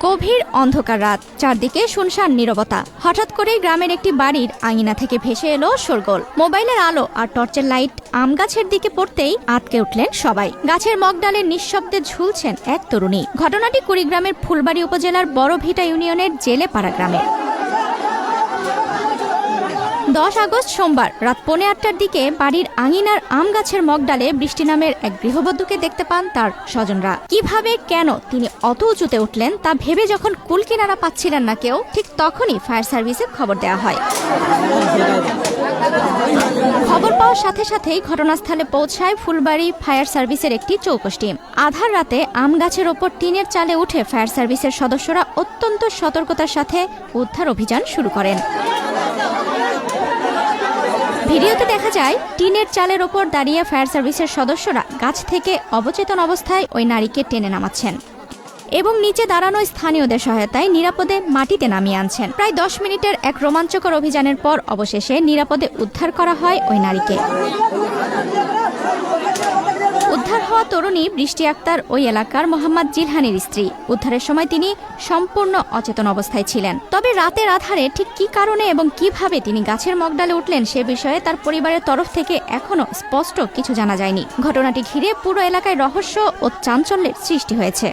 গভীর অন্ধকার রাত, চারদিকে শুনশান নীরবতা। হঠাৎ করে গ্রামের একটি বাড়ির আঙিনা থেকে ভেসে এলো শোরগোল। মোবাইলের আলো আর টর্চের লাইট আম গাছের দিকে পড়তেই আটকে উঠলেন সবাই। গাছের মগডালে নিঃশব্দে ঝুলছেন এক তরুণী। ঘটনাটি কুড়িগ্রামের ফুলবাড়ী উপজেলার বড়ভিটা ইউনিয়নের জেলেপাড়া গ্রামে। 10 আগস্ট সোমবার রাত 8:45টার দিকে বাড়ির আঙিনার আম গাছের মগডালে বৃষ্টি নামের এক গৃহবধূকে দেখতে পান তার স্বজনরা। কিভাবে, কেন তিনি অত উঁচুতে উঠলেন তা ভেবে যখন কুলকিনারা পাচ্ছিলেন না কেউ, ঠিক তখনই ফায়ার সার্ভিসে খবর দেওয়া হয়। খবর পাওয়ার সাথে সাথেই ঘটনাস্থলে পৌঁছায় ফুলবাড়ী ফায়ার সার্ভিসের একটি চৌকস টিম। আধার রাতে আম গাছের ওপর টিনের চালে উঠে ফায়ার সার্ভিসের সদস্যরা অত্যন্ত সতর্কতার সাথে উদ্ধার অভিযান শুরু করেন। ভিডিওতে দেখা যায় টিনের চালের ওপর দাঁড়িয়ে ফায়ার সার্ভিসের সদস্যরা গাছ থেকে অবচেতন অবস্থায় ওই নারীকে টেনে নামাচ্ছেন এবং নিচে দাঁড়ানো স্থানীয়দের সহায়তায় নিরাপদে মাটিতে নামিয়ে আনছেন। প্রায় 10 মিনিটের এক রোমাঞ্চকর অভিযানের পর অবশেষে নিরাপদে উদ্ধার করা হয় ওই নারীকে। উদ্ধার হওয়া তরুণী বৃষ্টি আক্তার ওই এলাকার মোহাম্মদ জিলহানির স্ত্রী। উদ্ধারের সময় তিনি সম্পূর্ণ অচেতন অবস্থায় ছিলেন। তবে রাতের আধারে ঠিক কী কারণে এবং কিভাবে তিনি গাছের মগডালে উঠলেন সে বিষয়ে তার পরিবারের তরফ থেকে এখনো স্পষ্ট কিছু জানা যায়নি। ঘটনাটি ঘিরে পুরো এলাকায় রহস্য ও চাঞ্চল্যের সৃষ্টি হয়েছে।